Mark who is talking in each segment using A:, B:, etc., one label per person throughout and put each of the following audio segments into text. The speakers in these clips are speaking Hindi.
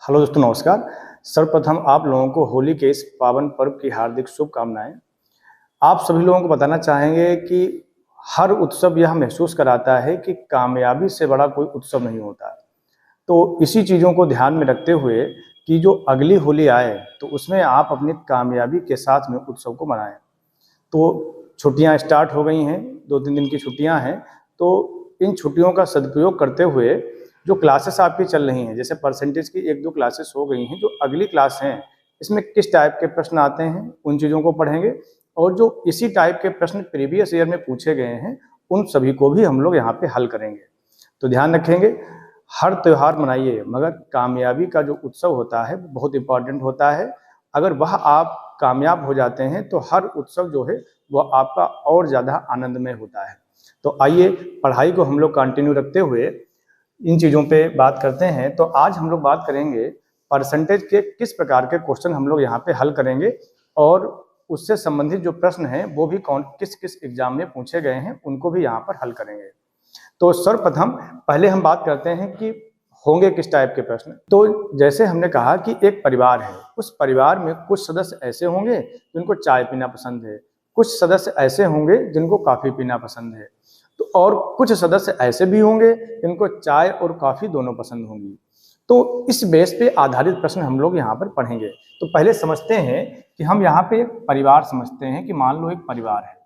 A: हेलो दोस्तों, नमस्कार। सर्वप्रथम आप लोगों को होली के इस पावन पर्व की हार्दिक शुभकामनाएं। आप सभी लोगों को बताना चाहेंगे कि हर उत्सव यह महसूस कराता है कि कामयाबी से बड़ा कोई उत्सव नहीं होता। तो इसी चीज़ों को ध्यान में रखते हुए कि जो अगली होली आए तो उसमें आप अपनी कामयाबी के साथ में उत्सव को मनाएं। तो छुट्टियां स्टार्ट हो गई हैं, 2-3 दिन की छुट्टियां हैं। तो इन छुट्टियों का सदुपयोग करते हुए जो क्लासेस आपकी चल रही हैं, जैसे परसेंटेज की 1-2 क्लासेस हो गई हैं, जो अगली क्लास हैं इसमें किस टाइप के प्रश्न आते हैं उन चीज़ों को पढ़ेंगे। और जो इसी टाइप के प्रश्न प्रीवियस ईयर में पूछे गए हैं उन सभी को भी हम लोग यहाँ पे हल करेंगे। तो ध्यान रखेंगे, हर त्यौहार मनाइए मगर कामयाबी का जो उत्सव होता है वो बहुत इम्पॉर्टेंट होता है। अगर वह आप कामयाब हो जाते हैं तो हर उत्सव जो है वह आपका और ज़्यादा आनंदमय होता है। तो आइए पढ़ाई को हम लोग कंटिन्यू रखते हुए इन चीज़ों पे बात करते हैं। तो आज हम लोग बात करेंगे परसेंटेज के किस प्रकार के क्वेश्चन हम लोग यहाँ पे हल करेंगे और उससे संबंधित जो प्रश्न हैं वो भी कौन किस किस एग्जाम में पूछे गए हैं उनको भी यहाँ पर हल करेंगे। तो सर्वप्रथम पहले हम बात करते हैं कि होंगे किस टाइप के प्रश्न। तो जैसे हमने कहा कि एक परिवार है, उस परिवार में कुछ सदस्य ऐसे होंगे जिनको चाय पीना पसंद है, कुछ सदस्य ऐसे होंगे जिनको कॉफ़ी पीना पसंद है, तो और कुछ सदस्य ऐसे भी होंगे जिनको चाय और कॉफ़ी दोनों पसंद होंगी। तो इस बेस पे आधारित प्रश्न हम लोग यहाँ पर पढ़ेंगे। तो पहले समझते हैं कि हम यहाँ पे एक परिवार समझते हैं कि मान लो एक परिवार है।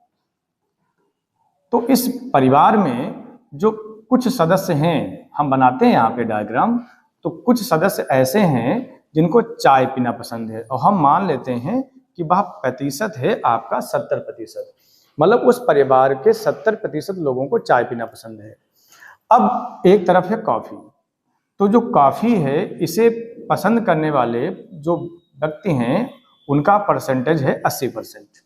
A: तो इस परिवार में जो कुछ सदस्य हैं, हम बनाते हैं यहाँ पे डायग्राम। तो कुछ सदस्य ऐसे हैं जिनको चाय पीना पसंद है और हम मान लेते हैं कि वह प्रतिशत है आपका 70%। मतलब उस परिवार के 70% लोगों को चाय पीना पसंद है। अब एक तरफ है कॉफ़ी। तो जो कॉफ़ी है इसे पसंद करने वाले जो व्यक्ति हैं उनका परसेंटेज है 80%।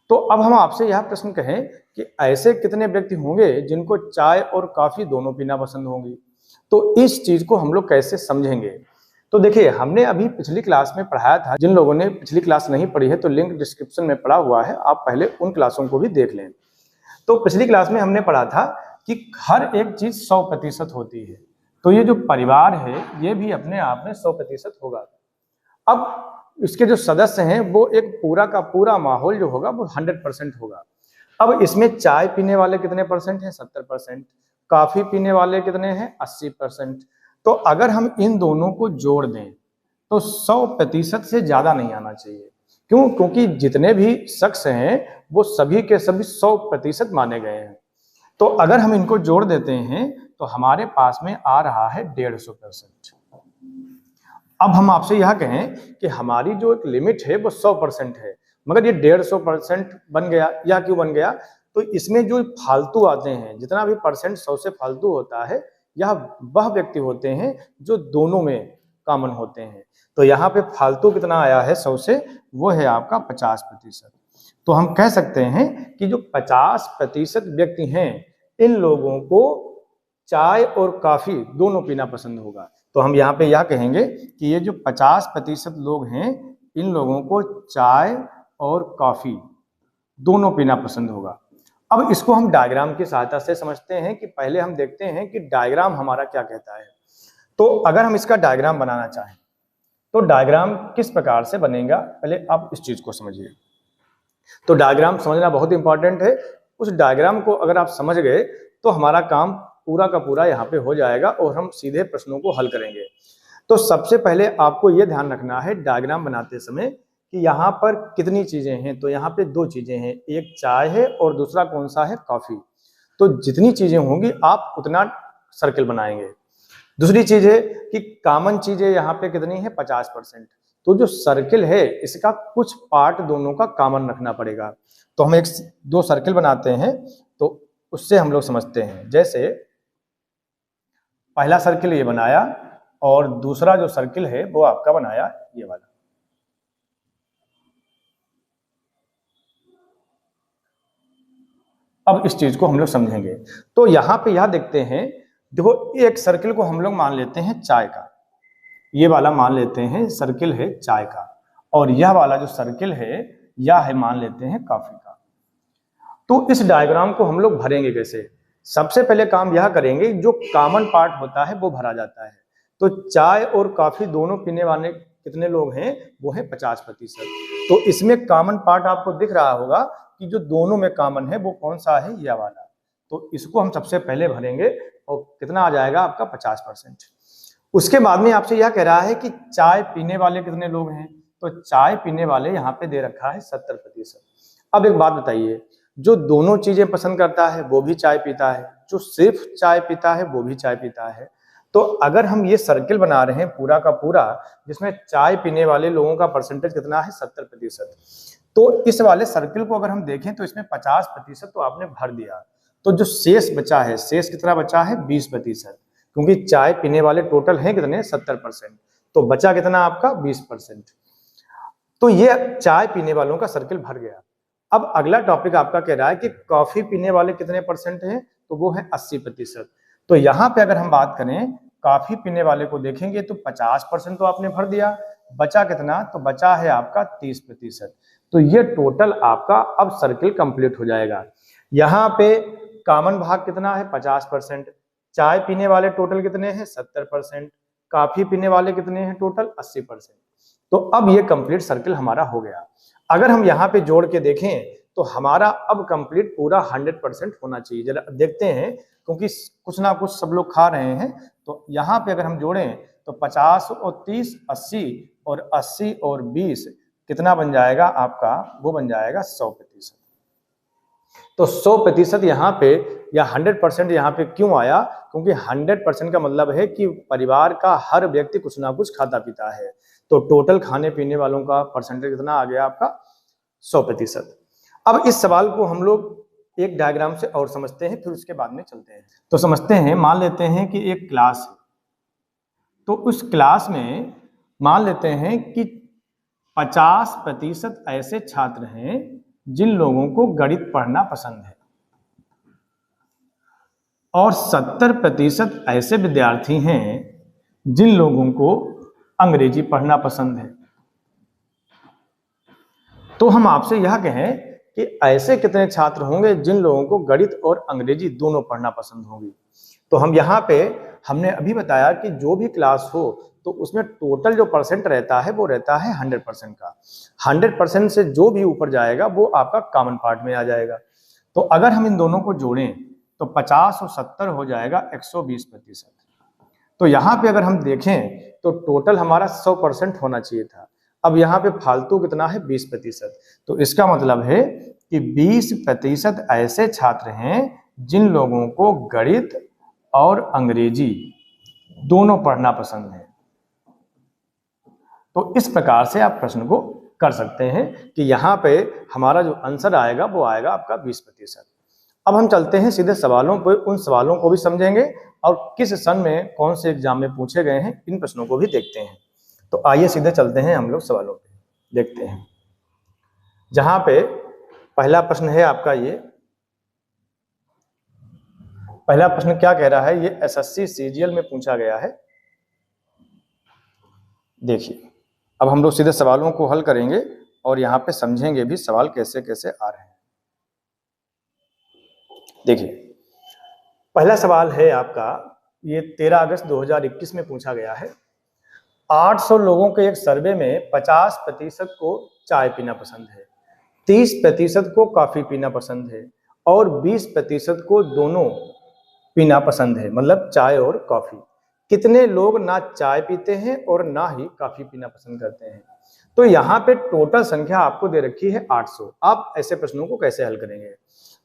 A: तो अब हम आपसे यह प्रश्न कहें कि ऐसे कितने व्यक्ति होंगे जिनको चाय और कॉफ़ी दोनों पीना पसंद होंगी। तो इस चीज़ को हम लोग कैसे समझेंगे। तो देखिए, हमने अभी पिछली क्लास में पढ़ाया था। जिन लोगों ने पिछली क्लास नहीं पढ़ी है तो लिंक डिस्क्रिप्शन में पड़ा हुआ है, आप पहले उन क्लासों को भी देख लें। तो पिछली क्लास में हमने पढ़ा था कि हर एक चीज़ 100% होती है। तो ये जो परिवार है ये भी अपने आप में 100% होगा। अब इसके जो सदस्य हैं वो एक पूरा का पूरा माहौल जो होगा वो 100% होगा। अब इसमें चाय पीने वाले कितने परसेंट हैं? 70%। कॉफ़ी पीने वाले कितने हैं? 80%। तो अगर हम इन दोनों को जोड़ दें तो 100% से ज़्यादा नहीं आना चाहिए। क्यों? क्योंकि जितने भी शख्स हैं वो सभी के सभी 100% माने गए हैं। तो अगर हम इनको जोड़ देते हैं तो हमारे पास में आ रहा है 150%। अब हम आपसे यह कहें कि हमारी जो एक लिमिट है वो 100% है, मगर ये 150% बन गया। यह क्यों बन गया? तो इसमें जो फालतू आते हैं, जितना भी परसेंट 100 से फालतू होता है, यह वह व्यक्ति होते हैं जो दोनों में कॉमन होते हैं। तो यहाँ पे फालतू कितना आया है 100 से? वो है आपका 50%। तो हम कह सकते हैं कि जो 50% व्यक्ति हैं इन लोगों को चाय और कॉफ़ी दोनों पीना पसंद होगा। तो हम यहाँ पे यह कहेंगे कि ये जो 50% लोग हैं इन लोगों को चाय और कॉफ़ी दोनों पीना पसंद होगा। अब इसको हम डायग्राम की सहायता से समझते हैं कि पहले हम देखते हैं कि डायग्राम हमारा क्या कहता है। तो अगर हम इसका डायग्राम बनाना चाहें तो डायग्राम किस प्रकार से बनेगा, पहले आप इस चीज़ को समझिए। तो डायग्राम समझना बहुत इंपॉर्टेंट है। उस डायग्राम को अगर आप समझ गए तो हमारा काम पूरा का पूरा यहाँ पे हो जाएगा और हम सीधे प्रश्नों को हल करेंगे। तो सबसे पहले आपको ये ध्यान रखना है डायग्राम बनाते समय कि यहाँ पर कितनी चीज़ें हैं। तो यहाँ पे 2 चीज़ें हैं, एक चाय है और दूसरा कौन सा है? कॉफ़ी। तो जितनी चीज़ें होंगी आप उतना सर्किल बनाएंगे। दूसरी चीज़ है कि कॉमन चीज़ें यहाँ पे कितनी है? 50%। तो जो सर्किल है इसका कुछ पार्ट दोनों का कॉमन रखना पड़ेगा। तो हम 1-2 सर्किल बनाते हैं तो उससे हम लोग समझते हैं। जैसे पहला सर्किल ये बनाया और दूसरा जो सर्किल है वो आपका बनाया ये वाला। अब इस चीज को हम लोग समझेंगे। तो यहाँ पे यह देखते हैं, देखो एक सर्किल को हम लोग मान लेते हैं चाय का, ये वाला मान लेते हैं सर्किल है चाय का, और यह वाला जो सर्किल है यह है मान लेते हैं कॉफी का। तो इस डायग्राम को हम लोग भरेंगे कैसे? सबसे पहले काम यह करेंगे जो कॉमन पार्ट होता है वो भरा जाता है। तो चाय और कॉफी दोनों पीने वाले कितने लोग हैं, वो है 50%। तो इसमें कॉमन पार्ट आपको दिख रहा होगा कि जो दोनों में कॉमन है वो कौन सा है, यह वाला। तो इसको हम सबसे पहले भरेंगे और कितना आ जाएगा आपका 50%। उसके बाद में आपसे यह कह रहा है कि चाय पीने वाले कितने लोग हैं, तो चाय पीने वाले यहाँ पे दे रखा है 70%। अब एक बात बताइए, जो दोनों चीजें पसंद करता है वो भी चाय पीता है, जो सिर्फ चाय पीता है वो भी चाय पीता है। तो अगर हम ये सर्किल बना रहे हैं पूरा का पूरा, जिसमें चाय पीने वाले लोगों का परसेंटेज कितना है 70%, तो इस वाले सर्किल को अगर हम देखें तो इसमें 50% तो आपने भर दिया। तो जो शेष बचा है, शेष कितना बचा है 20%, क्योंकि चाय पीने वाले टोटल हैं कितने 70%, तो बचा कितना आपका 20%। तो ये चाय पीने वालों का सर्किल भर गया। अब अगला टॉपिक आपका कह रहा है कि कॉफी पीने वाले कितने परसेंट हैं, तो वो है 80%। तो यहाँ पे अगर हम बात करें कॉफी पीने वाले को देखेंगे तो 50% तो आपने भर दिया, बचा कितना, तो बचा है आपका 30%। तो ये टोटल आपका अब सर्किल कंप्लीट हो जाएगा। यहाँ पे कॉमन भाग कितना है 50%, चाय पीने वाले टोटल कितने हैं 70%, कॉफी पीने वाले कितने हैं टोटल 80%। तो अब ये कंप्लीट सर्किल हमारा हो गया। अगर हम यहाँ पे जोड़ के देखें तो हमारा अब कंप्लीट पूरा 100% होना चाहिए। जरा देखते हैं, क्योंकि कुछ ना कुछ सब लोग खा रहे हैं। तो यहाँ पे अगर हम जोड़ें तो 50 और 30 80 और 80 और 20 कितना बन जाएगा आपका, वो बन जाएगा 100%। तो 100% यहाँ पे या 100% यहाँ पे क्यों आया, क्योंकि 100% का मतलब है कि परिवार का हर व्यक्ति कुछ ना कुछ खाता पीता है। तो टोटल खाने पीने वालों का परसेंटेज कितना आ गया आपका 100%। अब इस सवाल को हम लोग एक डायग्राम से और समझते हैं, फिर उसके बाद में चलते हैं। तो समझते हैं, मान लेते हैं कि एक क्लास है, तो उस क्लास में मान लेते हैं कि 50% ऐसे छात्र हैं जिन लोगों को गणित पढ़ना पसंद है और 70% ऐसे विद्यार्थी हैं जिन लोगों को अंग्रेजी पढ़ना पसंद है। तो हम आपसे यह कहें कि ऐसे कितने छात्र होंगे जिन लोगों को गणित और अंग्रेजी दोनों पढ़ना पसंद होगी। तो हम यहाँ पे हमने अभी बताया कि जो भी क्लास हो तो उसमें टोटल जो परसेंट रहता है वो रहता है 100% का। 100% से जो भी ऊपर जाएगा वो आपका कॉमन पार्ट में आ जाएगा। तो अगर हम इन दोनों को जोड़ें तो 50 और 70 हो जाएगा 120%। तो यहाँ पे अगर हम देखें तो टोटल हमारा 100% होना चाहिए था। अब यहाँ पे फालतू कितना है 20%। तो इसका मतलब है कि 20% ऐसे छात्र हैं जिन लोगों को गणित और अंग्रेजी दोनों पढ़ना पसंद है। तो इस प्रकार से आप प्रश्न को कर सकते हैं कि यहाँ पे हमारा जो आंसर आएगा वो आएगा आपका 20%। अब हम चलते हैं सीधे सवालों पर, उन सवालों को भी समझेंगे और किस सन में कौन से एग्जाम में पूछे गए हैं इन प्रश्नों को भी देखते हैं। तो आइए सीधे चलते हैं हम लोग सवालों पे, देखते हैं। जहां पे पहला प्रश्न है आपका, ये पहला प्रश्न क्या कह रहा है, ये एसएससी सीजीएल में पूछा गया है। देखिए, अब हम लोग सीधे सवालों को हल करेंगे और यहाँ पे समझेंगे भी सवाल कैसे कैसे आ रहे हैं। देखिए, पहला सवाल है आपका, ये 13 अगस्त 2021 में पूछा गया है। 800 लोगों के एक सर्वे में 50% को चाय पीना पसंद है, 30% को कॉफी पीना पसंद है और 20% को दोनों पीना पसंद है, मतलब चाय और कॉफी। कितने लोग ना चाय पीते हैं और ना ही कॉफी पीना पसंद करते हैं। तो यहाँ पे टोटल संख्या आपको दे रखी है 800। आप ऐसे प्रश्नों को कैसे हल करेंगे?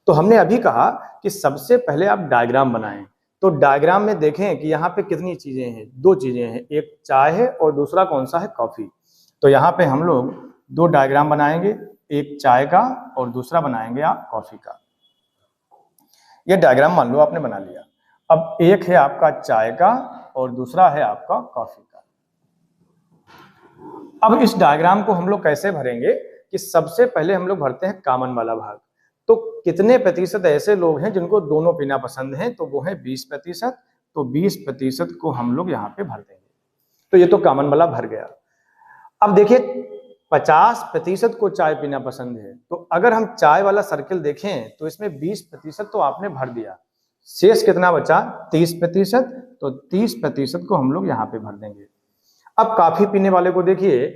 A: तो हमने अभी कहा कि सबसे पहले आप डायग्राम बनाएं। तो डायग्राम में देखें कि यहाँ पे कितनी चीजें हैं, दो चीजें हैं, एक चाय है और दूसरा कौन सा है, कॉफी। तो यहाँ पे हम लोग दो डायग्राम बनाएंगे, एक चाय का और दूसरा बनाएंगे आप कॉफी का। ये डायग्राम मान लो आपने बना लिया। अब एक है आपका चाय का और दूसरा है आपका कॉफी का। अब इस डायग्राम को हम लोग कैसे भरेंगे कि सबसे पहले हम लोग भरते हैं कॉमन वाला भाग। तो कितने प्रतिशत ऐसे लोग हैं जिनको दोनों पीना पसंद है, तो वो है 20%। तो 20% को हम लोग यहाँ पे भर देंगे। तो ये तो कॉमन वाला भर गया। अब देखिए 50% को चाय पीना पसंद है, तो अगर हम चाय वाला सर्किल देखें तो इसमें 20% तो आपने भर दिया, शेष कितना बचा 30%, तो 30% को हम लोग यहाँ पे भर देंगे। अब कॉफी पीने वाले को देखिए,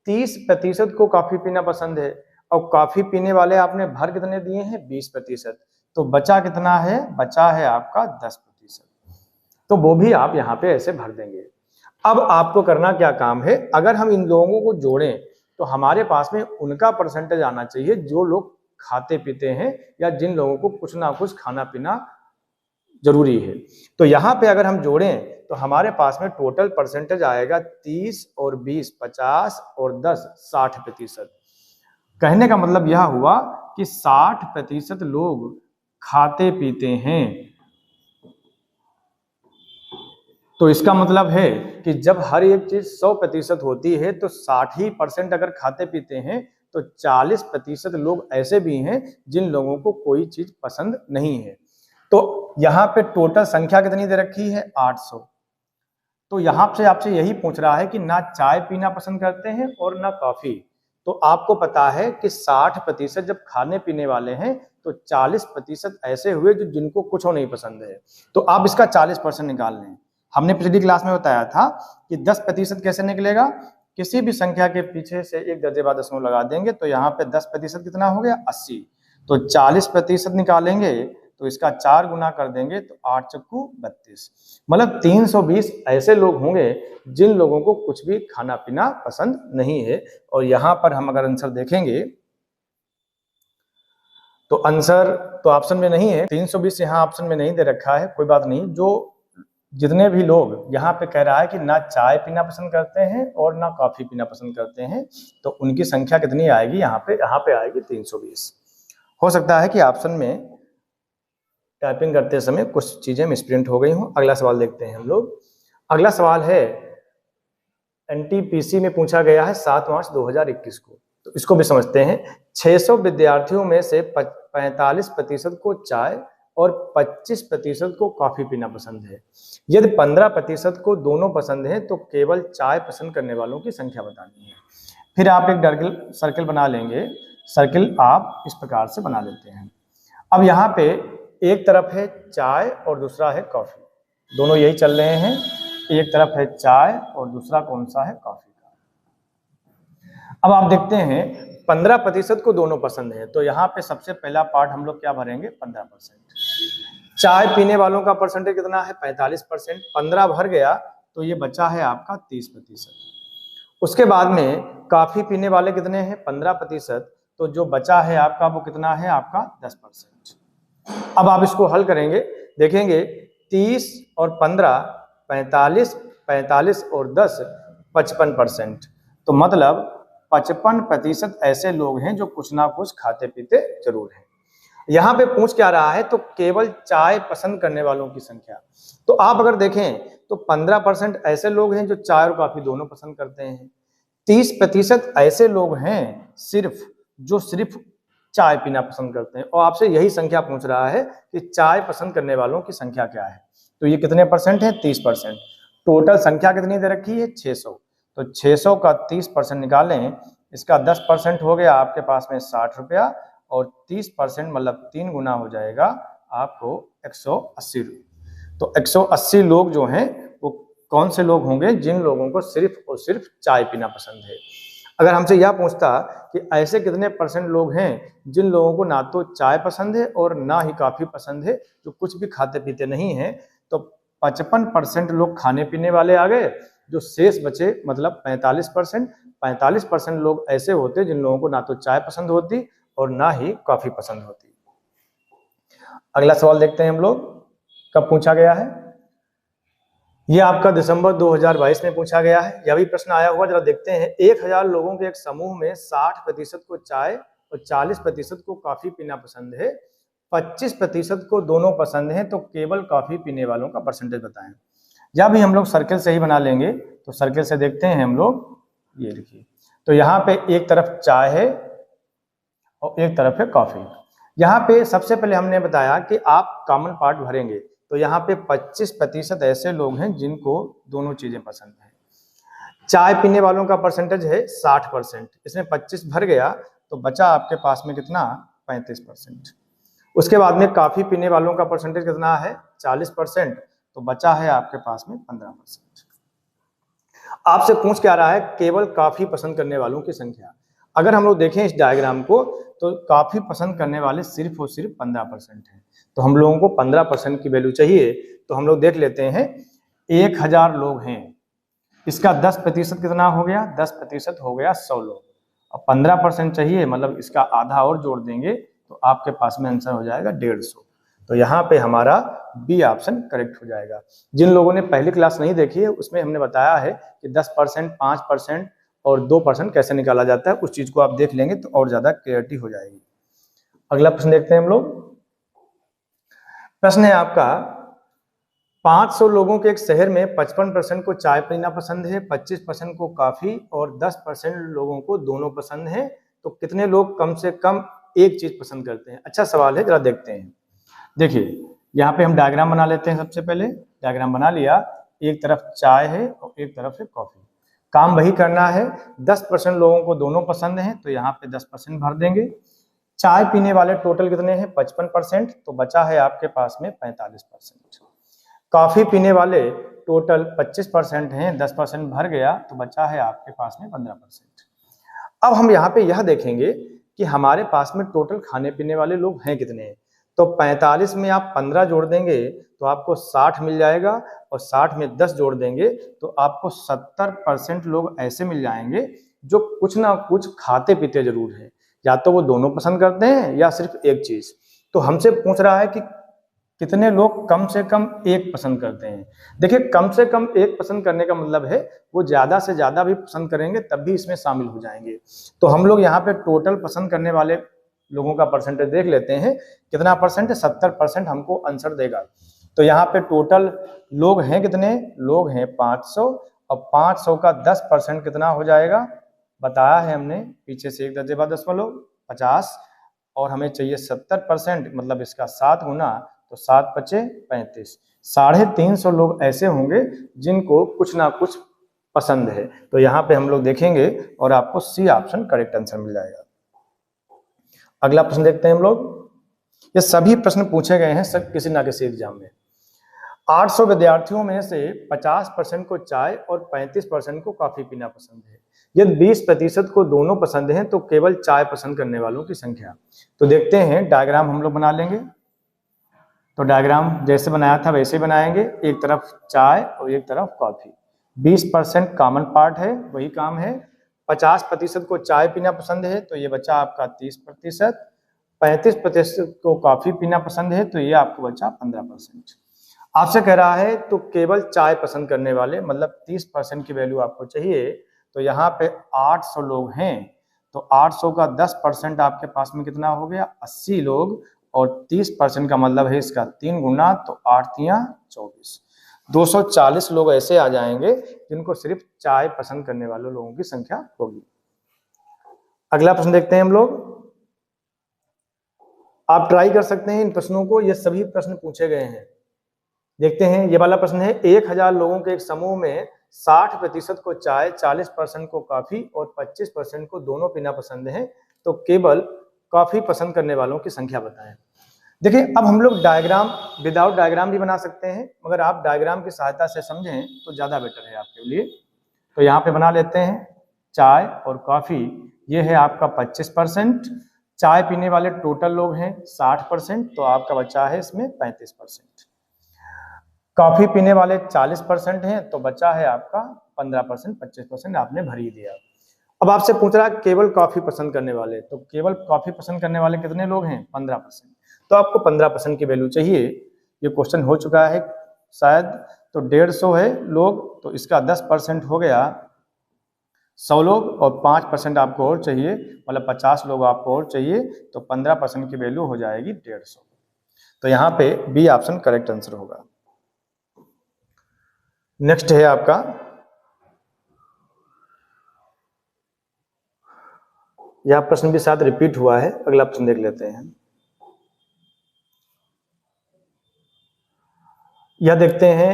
A: 30% को कॉफी पीना पसंद है और कॉफी पीने वाले आपने भर कितने दिए हैं 20%, तो बचा कितना है, बचा है आपका 10%, तो वो भी आप यहाँ पे ऐसे भर देंगे। अब आपको करना क्या काम है, अगर हम इन लोगों को जोड़ें तो हमारे पास में उनका परसेंटेज आना चाहिए जो लोग खाते पीते हैं या जिन लोगों को कुछ ना कुछ खाना पीना जरूरी है। तो यहाँ पे अगर हम जोड़ें तो हमारे पास में टोटल परसेंटेज आएगा 30 और 20 50 और 10 60%। कहने का मतलब यह हुआ कि 60% लोग खाते पीते हैं। तो इसका मतलब है कि जब हर एक चीज 100% होती है तो 60% अगर खाते पीते हैं तो 40% लोग ऐसे भी हैं जिन लोगों को कोई चीज पसंद नहीं है। तो यहाँ पे टोटल संख्या कितनी दे रखी है 800। तो यहाँ से आपसे यही पूछ रहा है कि ना चाय पीना पसंद करते हैं और ना कॉफी। तो आपको पता है कि 60% जब खाने पीने वाले हैं तो 40% ऐसे हुए जो जिनको कुछ नहीं पसंद है। तो आप इसका 40% निकाल लें। हमने पिछली क्लास में बताया था कि 10% कैसे निकलेगा, किसी भी संख्या के पीछे से एक दर्जे बाद दशमलव लगा देंगे तो यहाँ पे 10% कितना हो गया 80। तो 40% निकालेंगे तो इसका 4 गुना कर देंगे तो 8 चक्कू 32, मतलब 320 ऐसे लोग होंगे जिन लोगों को कुछ भी खाना पीना पसंद नहीं है। और यहाँ पर हम अगर आंसर देखेंगे तो आंसर तो ऑप्शन में नहीं है, 320 यहाँ ऑप्शन में नहीं दे रखा है, कोई बात नहीं। जो जितने भी लोग यहाँ पे कह रहा है कि ना चाय पीना पसंद करते हैं और ना कॉफी पीना पसंद करते हैं, तो उनकी संख्या कितनी आएगी यहाँ पे आएगी 320। हो सकता है कि ऑप्शन में टाइपिंग करते समय कुछ चीजें मिसप्रिंट हो गई हों। अगला सवाल देखते हैं हम लोग। अगला सवाल है एनटीपीसी में पूछा गया है 7 मार्च 2021 को, तो इसको भी समझते हैं। 600 विद्यार्थियों में से 45% को चाय और 25% को कॉफी पीना पसंद है। यदि 15% को दोनों पसंद है तो केवल चाय पसंद करने वालों की संख्या बतानी है। फिर आप एक सर्किल बना लेंगे। सर्किल आप इस प्रकार से बना लेते हैं। अब यहाँ पे एक तरफ है चाय और दूसरा है कॉफी, दोनों यही चल रहे हैं। एक तरफ है चाय और दूसरा कौन सा है, कॉफी का। अब आप देखते हैं 15% को दोनों पसंद है, तो यहाँ पे सबसे पहला पार्ट हम लोग क्या भरेंगे 15%। चाय पीने वालों का परसेंटेज कितना है 45%, 15 भर गया तो ये बचा है आपका 30%। उसके बाद में कॉफी पीने वाले कितने हैं 15%, तो जो बचा है आपका वो कितना है आपका 10%। अब आप इसको हल करेंगे, देखेंगे 30 और 15 45, 45 और 10 55%। तो मतलब 55% ऐसे लोग हैं जो कुछ ना कुछ खाते पीते जरूर हैं। यहाँ पे पूछ क्या रहा है, तो केवल चाय पसंद करने वालों की संख्या। तो आप अगर देखें तो 15% ऐसे लोग हैं जो चाय और कॉफी दोनों पसंद करते हैं। 30% ऐसे लोग हैं जो सिर्फ चाय पीना पसंद करते हैं। और आपसे यही संख्या पूछ रहा है कि चाय पसंद करने वालों की संख्या क्या है। तो ये कितने परसेंट है 30%। टोटल संख्या कितनी दे रखी है 600, तो 600 का 30% निकालें, इसका 10% हो गया आपके पास में 60 रुपया और 30% मतलब 3 गुना हो जाएगा आपको 180 रुपये। तो 180 लोग जो हैं वो कौन से लोग होंगे, जिन लोगों को सिर्फ और सिर्फ चाय पीना पसंद है। अगर हमसे यह पूछता कि ऐसे कितने परसेंट लोग हैं जिन लोगों को ना तो चाय पसंद है और ना ही कॉफी पसंद है, जो कुछ भी खाते पीते नहीं है, तो 55% लोग खाने पीने वाले आ गए। जो शेष बचे मतलब 45% लोग ऐसे होते जिन लोगों को ना तो चाय पसंद होती और ना ही कॉफी पसंद होती। अगला सवाल देखते हैं हम लोग, कब पूछा गया है। यह आपका दिसंबर 2022 में पूछा गया है। यह भी प्रश्न आया हुआ, जरा देखते हैं। 1000 लोगों के एक समूह में 60% को चाय और 40% को कॉफी पीना पसंद है, 25% को दोनों पसंद है, तो केवल कॉफी पीने वालों का परसेंटेज बताएं। या भी हम लोग सर्किल से ही बना लेंगे। तो सर्किल से देखते हैं हम लोग, ये देखिए, तो यहाँ पे एक तरफ चाय है और एक तरफ है कॉफी। यहाँ पे सबसे पहले हमने बताया कि आप कॉमन पार्ट भरेंगे, तो यहाँ पे 25% ऐसे लोग हैं जिनको दोनों चीजें पसंद है। चाय पीने वालों का परसेंटेज है 60%, इसमें 25 भर गया तो बचा आपके पास में कितना 35%। उसके बाद में कॉफी पीने वालों का परसेंटेज कितना है 40%, तो बचा है आपके पास में 15%। आपसे पूछ क्या रहा है केवल कॉफी पसंद करने वालों की संख्या। अगर हम लोग देखें इस डायग्राम को तो कॉफी पसंद करने वाले सिर्फ और सिर्फ 15% हैं, तो हम लोगों को 15% की वैल्यू चाहिए। तो हम लोग देख लेते हैं 1000 लोग हैं, इसका 10% कितना हो गया, 10% हो गया 100 लोग। अब 15% चाहिए, मतलब इसका आधा और जोड़ देंगे तो आपके पास में आंसर हो जाएगा 150। तो यहाँ पे हमारा बी ऑप्शन करेक्ट हो जाएगा। जिन लोगों ने पहली क्लास नहीं देखी है उसमें हमने बताया है कि 10%, 5% और 2% कैसे निकाला जाता है, उस चीज को आप देख लेंगे तो और ज्यादा क्लियरिटी हो जाएगी। अगला प्रश्न देखते हैं हम लोग। प्रश्न है आपका 500 लोगों के एक शहर में 55% को चाय पीना पसंद है, 25% को कॉफी और 10% लोगों को दोनों पसंद है, तो कितने लोग कम से कम एक चीज पसंद करते हैं? अच्छा सवाल है, जरा देखते हैं। देखिए यहाँ पे हम डायग्राम बना लेते हैं। सबसे पहले डायग्राम बना लिया, एक तरफ चाय है और एक तरफ है कॉफी। काम वही करना है, 10% लोगों को दोनों पसंद है तो यहाँ पे 10% भर देंगे। चाय पीने वाले टोटल कितने हैं 55%, तो बचा है आपके पास में 45%। कॉफी पीने वाले टोटल 25% हैं, 10% भर गया तो बचा है आपके पास में 15%। अब हम यहाँ पे यह देखेंगे कि हमारे पास में टोटल खाने पीने वाले लोग हैं कितने हैं। तो 45 में आप 15 जोड़ देंगे तो आपको 60 मिल जाएगा, और 60 में 10 जोड़ देंगे तो आपको 70% लोग ऐसे मिल जाएंगे जो कुछ ना कुछ खाते पीते जरूर है, या तो वो दोनों पसंद करते हैं या सिर्फ एक चीज। तो हमसे पूछ रहा है कि कितने लोग कम से कम एक पसंद करते हैं। देखिए कम से कम एक पसंद करने का मतलब है वो ज्यादा से ज्यादा भी पसंद करेंगे तब भी इसमें शामिल हो जाएंगे। तो हम लोग यहाँ पे टोटल पसंद करने वाले लोगों का परसेंटेज देख लेते हैं, कितना परसेंट है 70% हमको आंसर देगा। तो यहाँ पे टोटल लोग हैं कितने, लोग हैं 500, और 500 का 10% कितना हो जाएगा, बताया है हमने पीछे से एक दर्जे बाद दशमलव 50, और हमें चाहिए 70%, मतलब इसका 7 गुना, तो 7 पचे 35। 350 लोग ऐसे होंगे जिनको कुछ ना कुछ पसंद है। तो यहाँ पे हम लोग देखेंगे और आपको सी ऑप्शन करेक्ट आंसर मिल जाएगा। अगला प्रश्न देखते हैं हम लोग। ये सभी प्रश्न पूछे गए हैं सब किसी ना किसी एग्जाम में। 800 विद्यार्थियों में से 50% को चाय और 35% को कॉफी पीना पसंद है। यदि 20% को दोनों पसंद है तो केवल चाय पसंद करने वालों की संख्या। तो देखते हैं, डायग्राम हम लोग बना लेंगे। तो डायग्राम जैसे बनाया था वैसे ही बनाएंगे, एक तरफ चाय और एक तरफ कॉफी। 20% कॉमन पार्ट है, वही काम है। 50% को चाय पीना पसंद है तो ये बचा आपका 30%। 35% को कॉफी पीना पसंद है तो ये आपको बचा 15%। आपसे कह रहा है तो केवल चाय पसंद करने वाले, मतलब 30% की वैल्यू आपको चाहिए। तो यहाँ पे 800 लोग हैं, तो 800 का 10% आपके पास में कितना हो गया 80 लोग, और 30% का मतलब है इसका 3 गुना, तो 8 तिया 24। 240 लोग ऐसे आ जाएंगे जिनको सिर्फ चाय पसंद करने वाले लोगों की संख्या होगी। अगला प्रश्न देखते हैं हम लोग। आप ट्राई कर सकते हैं इन प्रश्नों को, ये सभी प्रश्न पूछे गए हैं। देखते हैं, ये वाला प्रश्न है 1000 लोगों के एक समूह में 60% को चाय, 40% को कॉफी और 25% को दोनों पीना पसंद है, तो केवल कॉफी पसंद करने वालों की संख्या बताएं। देखिए अब हम लोग डायग्राम विदाउट डायग्राम भी बना सकते हैं, मगर आप डायग्राम की सहायता से समझें तो ज्यादा बेटर है आपके लिए। तो यहाँ पे बना लेते हैं, चाय और कॉफी ये है आपका 25%। चाय पीने वाले टोटल लोग हैं 60%, तो आपका बचा है इसमें 35%। कॉफी पीने वाले 40% हैं, तो बचा है आपका 15%। 25% आपने भर ही दिया। अब आपसे पूछ रहा है केवल कॉफी पसंद करने वाले, तो केवल कॉफी पसंद करने वाले कितने लोग हैं 15%, तो आपको 15% की वैल्यू चाहिए। ये क्वेश्चन हो चुका है शायद, तो 150 है लोग, तो इसका 10% हो गया 100 लोग, और 5% आपको और चाहिए, मतलब 50 लोग आपको और चाहिए, तो 15% की वैल्यू हो जाएगी 150। तो यहाँ पे बी ऑप्शन करेक्ट आंसर होगा। नेक्स्ट है आपका यह प्रश्न भी साथ रिपीट हुआ है, अगला प्रश्न देख लेते हैं। यह देखते हैं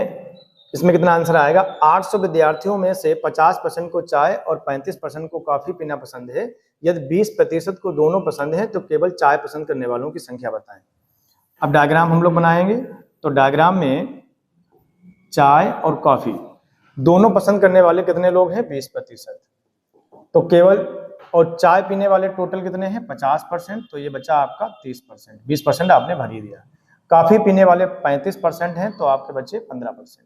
A: इसमें कितना आंसर आएगा। 800 विद्यार्थियों में से 50% को चाय और 35% को कॉफी पीना पसंद है। यदि 20% को दोनों पसंद है तो केवल चाय पसंद करने वालों की संख्या बताएं। अब डायग्राम हम लोग बनाएंगे। तो डायग्राम में चाय और कॉफी दोनों पसंद करने वाले कितने लोग हैं? 20%। तो केवल और चाय पीने वाले टोटल कितने हैं? 50%। तो ये बचा आपका 30%। 20% आपने भर ही दिया। कॉफी पीने वाले 35% हैं, तो आपके बचे 15%।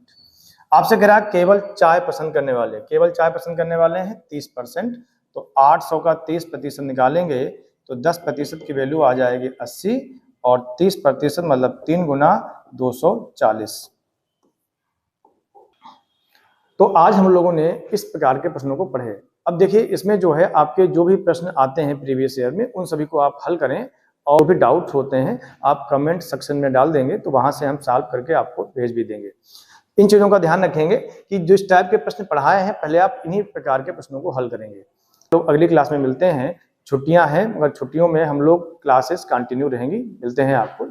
A: आपसे कह रहा है केवल चाय पसंद करने वाले, केवल चाय पसंद करने वाले हैं 30%। तो 800 का 30% निकालेंगे तो 10% की वैल्यू आ जाएगी 80, और 30% मतलब 3 गुना 240। तो आज हम लोगों ने इस प्रकार के प्रश्नों को पढ़े। अब देखिए, इसमें जो है आपके जो भी प्रश्न आते हैं प्रीवियस ईयर में, उन सभी को आप हल करें, और भी डाउट होते हैं आप कमेंट सेक्शन में डाल देंगे, तो वहां से हम सॉल्व करके आपको भेज भी देंगे। इन चीजों का ध्यान रखेंगे कि जो इस टाइप के प्रश्न पढ़ाए हैं, पहले आप इन्हीं प्रकार के प्रश्नों को हल करेंगे। तो अगली क्लास में मिलते हैं। छुट्टियां हैं, मगर छुट्टियों में हम लोग क्लासेस कंटिन्यू रहेंगी। मिलते हैं आपको।